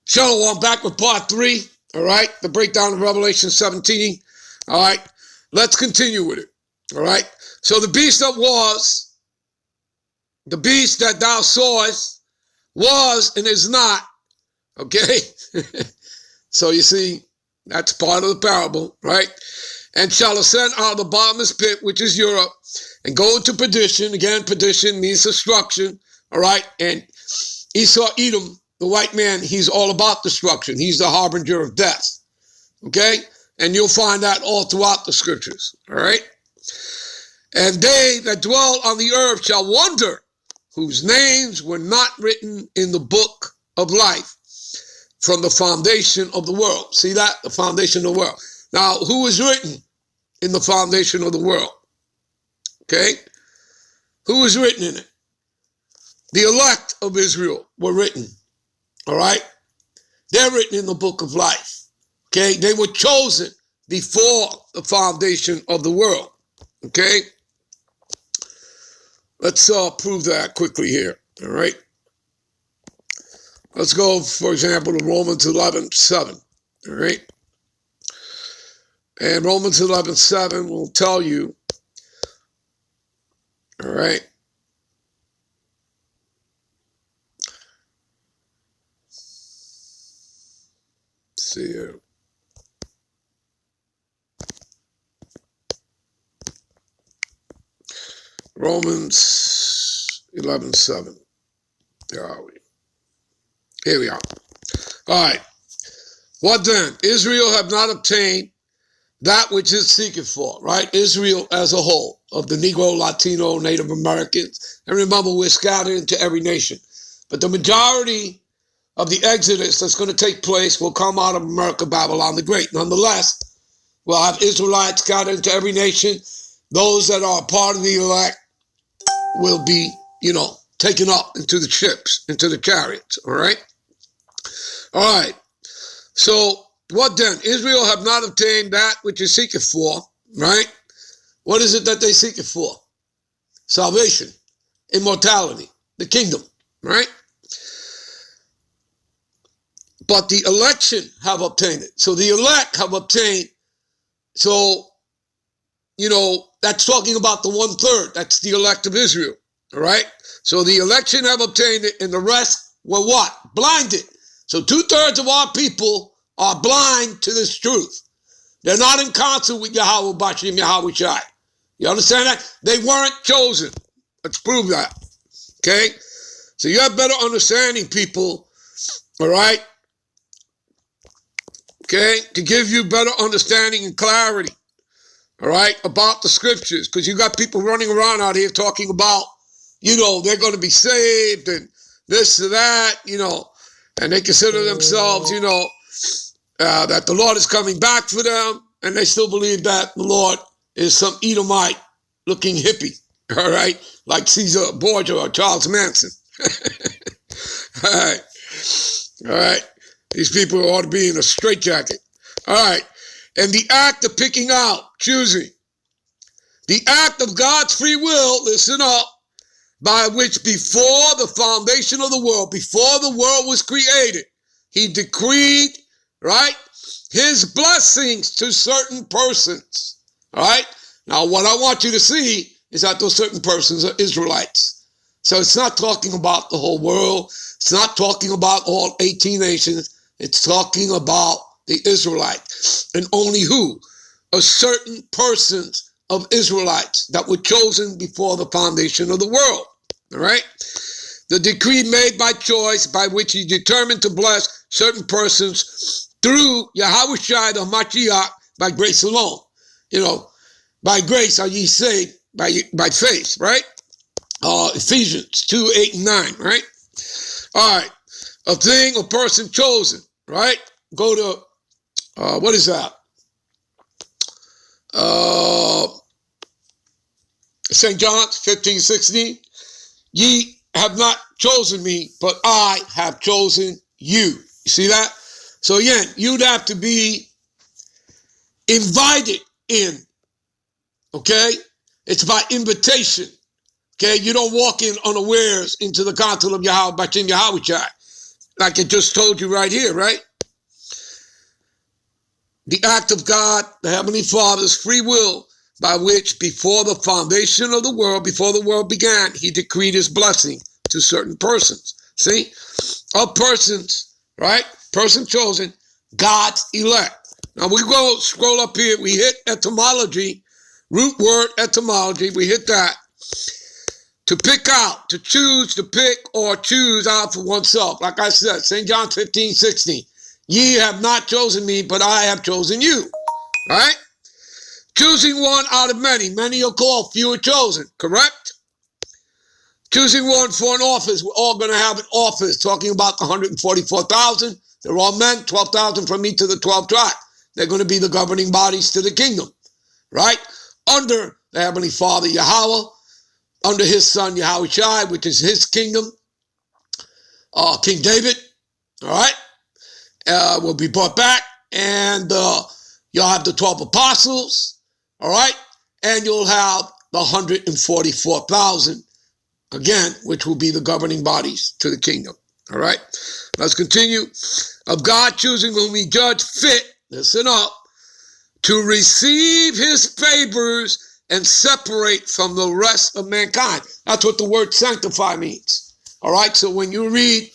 Shalom, back with part 3, all right? The breakdown of Revelation 17, all right? Let's continue with it, all right? So the beast that was, the beast that thou sawest was and is not, okay? So you see, that's part of the parable, right? And shall ascend out of the bottomless pit, which is Europe, and go into perdition. Again, perdition means destruction, all right? And Esau, Edom, the white man, he's all about destruction. He's the harbinger of death, okay? And you'll find that all throughout the scriptures, all right? And they that dwell on the earth shall wonder, whose names were not written in the book of life from the foundation of the world. See that? The foundation of the world. Now, who is written in the foundation of the world? Okay? Who is written in it? The elect of Israel were written. All right? They're written in the book of life. Okay? They were chosen before the foundation of the world. Okay? Let's prove that quickly here. All right? Let's go, for example, to Romans 11:7. All right? And Romans 11:7 will tell you, all right? Let's see here. Romans 11:7. Where are we? Here we are. All right. What then? Israel have not obtained that which it seeketh for, right? Israel as a whole, of the Negro, Latino, Native Americans. And remember, we're scattered into every nation. But the majority of the exodus that's going to take place will come out of America, Babylon the Great. Nonetheless, we'll have Israelites scattered into every nation. Those that are part of the elect will be, taken up into the ships, into the chariots, all right? All right. So, what then? Israel have not obtained that which it seeketh for, right? What is it that they seek it for? Salvation, immortality, the kingdom, right? But the election have obtained it. So the elect have obtained, so, that's talking about the 1/3. That's the elect of Israel, all right? So the election have obtained it, and the rest were what? Blinded. So 2/3 of our people are blind to this truth. They're not in concert with Yahweh Bashim Yahweh Shai. You understand that? They weren't chosen. Let's prove that. Okay? So you have better understanding, people, all right? Okay? To give you better understanding and clarity, all right, about the scriptures. Because you got people running around out here talking about, they're going to be saved and this or that, and they consider themselves, that the Lord is coming back for them, and they still believe that the Lord is some Edomite looking hippie, all right, like Caesar Borgia or Charles Manson. All right, these people ought to be in a straitjacket. All right, and the act of picking out, choosing, the act of God's free will, listen up, by which before the foundation of the world, before the world was created, he decreed, right, his blessings to certain persons, all right? Now, what I want you to see is that those certain persons are Israelites. So it's not talking about the whole world. It's not talking about all 18 nations. It's talking about the Israelites. And only who? A certain persons of Israelites that were chosen before the foundation of the world, all right? The decree made by choice by which he determined to bless certain persons through Yahweh Shai the Mashiach by grace alone. By grace are ye saved by faith, right? Ephesians 2:8-9, right? All right. A thing, a person chosen, right? Go to, what is that? St. John's 15:16. Ye have not chosen me, but I have chosen you. You see that? So again, you'd have to be invited in. Okay? It's by invitation. Okay? You don't walk in unawares into the council of Yahweh Bashim Yahweh Shai. like I just told you right here, right? The act of God, the Heavenly Father's free will, by which before the foundation of the world, before the world began, he decreed his blessing to certain persons. See? Of persons, right? Person chosen, God's elect. Now we go scroll up here, we hit etymology, root word etymology, we hit that. To pick out, to choose, to pick, or choose out for oneself. Like I said, St. John 15:16. Ye have not chosen me, but I have chosen you. Right? Choosing one out of many. Many are called, few are chosen. Correct? Choosing one for an office. We're all going to have an office. Talking about the 144,000. They're all men, 12,000 from each of the 12 tribes. They're going to be the governing bodies to the kingdom. Right? Under the Heavenly Father, Yahweh. Under his son, Yahweh Shai, which is his kingdom. King David. All right? Will be brought back. And you'll have the 12 apostles. All right? And you'll have the 144,000. Again, which will be the governing bodies to the kingdom. All right? Let's continue. Of God choosing whom he judged fit, listen up, to receive his favors and separate from the rest of mankind. That's what the word sanctify means. All right? So when you read,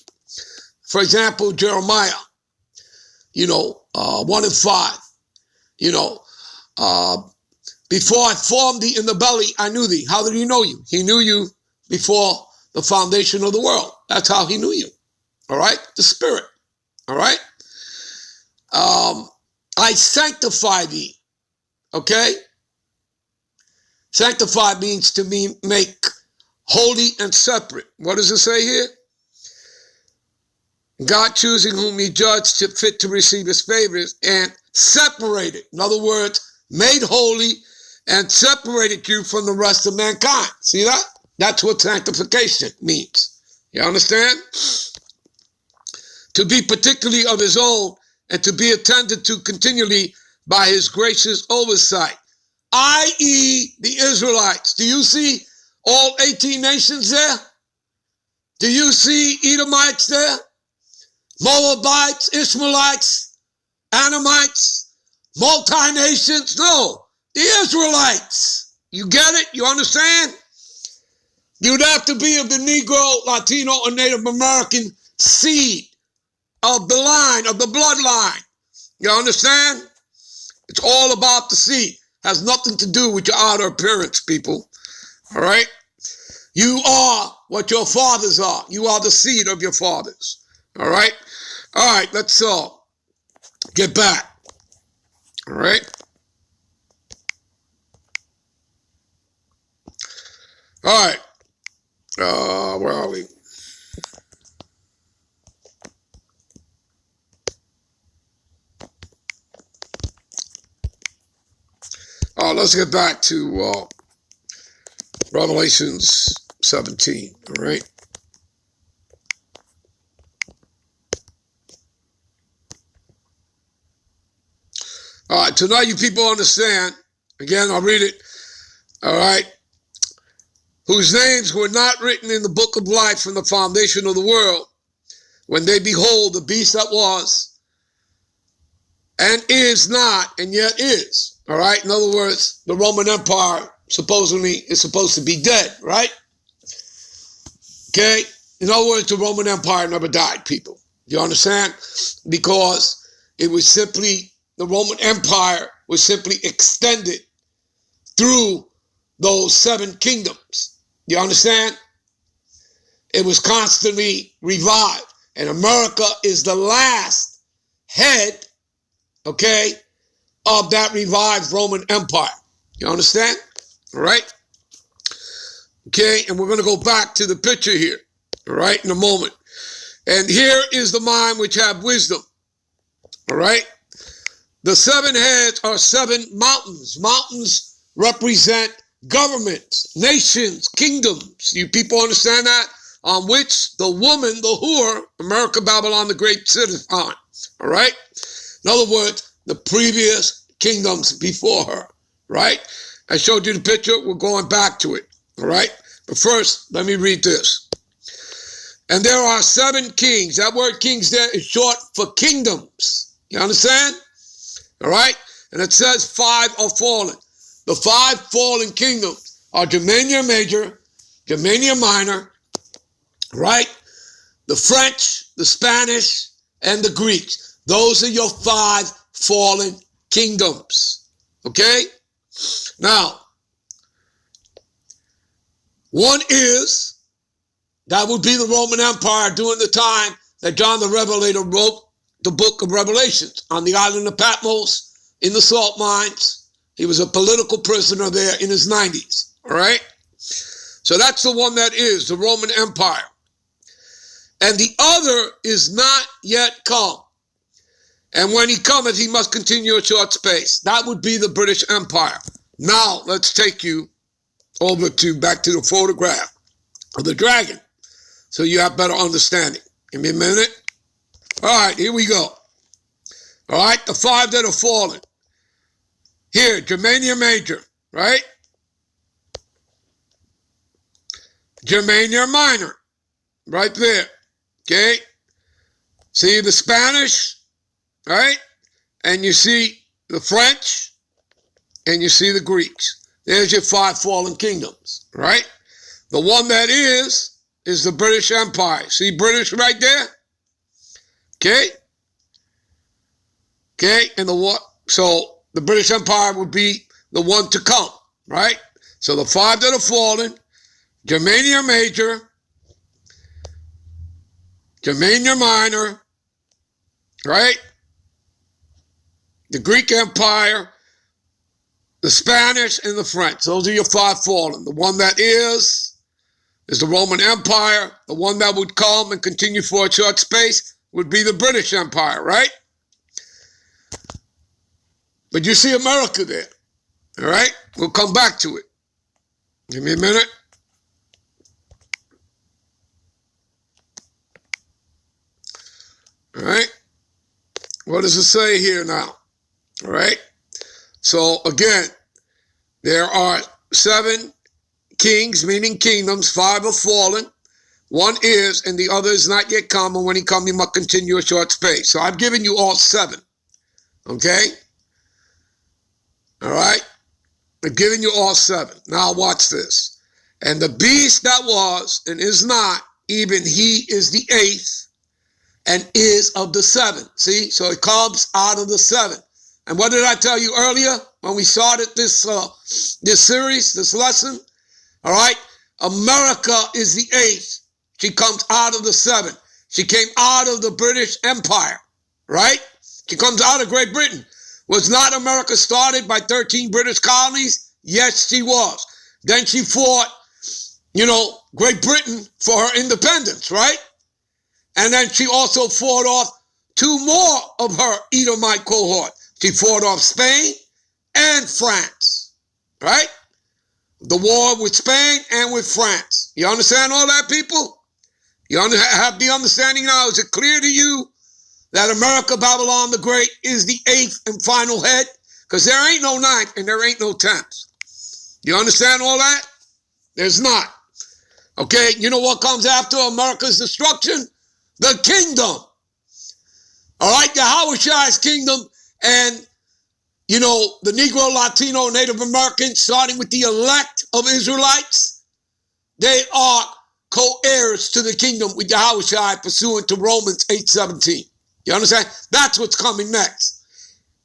for example, Jeremiah, 1 and 5, before I formed thee in the belly, I knew thee. How did he know you? He knew you before the foundation of the world. That's how he knew you. All right? The Spirit. All right? I sanctify thee. Okay? Sanctify means to make holy and separate. What does it say here? God choosing whom he judged to fit to receive his favors and separated. In other words, made holy and separated you from the rest of mankind. See that? That's what sanctification means. You understand? To be particularly of his own and to be attended to continually by his gracious oversight, i.e. the Israelites. Do you see all 18 nations there? Do you see Edomites there? Moabites, Ishmaelites, Anamites, multi-nations? No, the Israelites. You get it? You understand? You'd have to be of the Negro, Latino, or Native American seed of the line, of the bloodline. You understand? It's all about the seed. Has nothing to do with your outer appearance, people. All right? You are what your fathers are. You are the seed of your fathers. All right? All right, let's get back. All right? All right. Where are we? Let's get back to Revelations 17, all right? All right, so now you people understand. Again, I'll read it, all right? Whose names were not written in the book of life from the foundation of the world, when they behold the beast that was, and is not, and yet is. All right? In other words, the Roman Empire supposedly is supposed to be dead, right? Okay? In other words, the Roman Empire never died, people. You understand? Because it was simply, the Roman Empire was simply extended through those 7 kingdoms. You understand? It was constantly revived. And America is the last head, okay, of that revived Roman Empire. You understand? All right? Okay, and we're going to go back to the picture here, all right, in a moment. And here is the mind which have wisdom, all right? The 7 heads are 7 mountains. Mountains represent governments, nations, kingdoms. You people understand that? On which the woman, the whore, America, Babylon, the great city on, all right? In other words, the previous kingdoms before her, right? I showed you the picture. We're going back to it, all right? But first, let me read this. And there are 7 kings. That word kings there is short for kingdoms. You understand? All right? And it says 5 are fallen. The 5 fallen kingdoms are Germania Major, Germania Minor, right? The French, the Spanish, and the Greeks. Those are your 5 fallen kingdoms. Okay? Now, one is, that would be the Roman Empire during the time that John the Revelator wrote the book of Revelations on the island of Patmos in the salt mines. He was a political prisoner there in his 90s. All right? So that's the one that is, the Roman Empire. And the other is not yet come. And when he cometh, he must continue a short space. That would be the British Empire. Now, let's take you over to back to the photograph of the dragon so you have better understanding. Give me a minute. All right, here we go. All right, the 5 that are fallen. Here, Germania Major, right? Germania Minor, right there. Okay? See the Spanish, right? And you see the French, and you see the Greeks. There's your 5 fallen kingdoms, right? The one that is the British Empire. See British right there? Okay? Okay, and so the British Empire would be the one to come, right? So the 5 that are fallen, Germania Major, Germania Minor, right? The Greek Empire, the Spanish, and the French. Those are your 5 fallen. The one that is the Roman Empire. The one that would come and continue for a short space would be the British Empire, right? But you see America there, all right? We'll come back to it. Give me a minute. All right? What does it say here now? All right? So, again, there are 7 kings, meaning kingdoms. 5 are fallen. One is, and the other is not yet come. And when he come, he must continue a short space. So I've given you all 7. Okay? All right? I've given you all 7. Now watch this. And the beast that was and is not, even he is the 8th and is of the 7. See? So it comes out of the 7. And what did I tell you earlier when we started this series, this lesson? All right? America is the 8th. She comes out of the 7. She came out of the British Empire, right? She comes out of Great Britain. Was not America started by 13 British colonies? Yes, she was. Then she fought, Great Britain for her independence, right? And then she also fought off 2 more of her Edomite cohort. She fought off Spain and France, right? The war with Spain and with France. You understand all that, people? You have the understanding now? Is it clear to you that America, Babylon the Great, is the 8th and final head? Because there ain't no 9th and there ain't no 10th. You understand all that? There's not. Okay, you know what comes after America's destruction? The kingdom. All right, Yahweh's kingdom and, the Negro, Latino, Native Americans, starting with the elect of Israelites, they are co-heirs to the kingdom with Yahweh pursuant to Romans 8:17. You understand? That's what's coming next.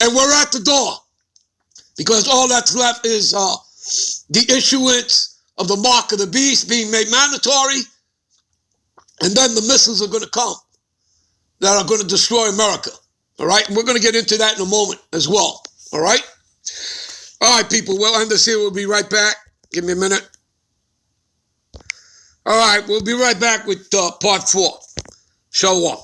And we're at the door because all that's left is the issuance of the mark of the beast being made mandatory. And then the missiles are going to come that are going to destroy America. All right? And we're going to get into that in a moment as well. All right? All right, people. We'll end this here. We'll be right back. Give me a minute. All right. We'll be right back with part 4. Shalom.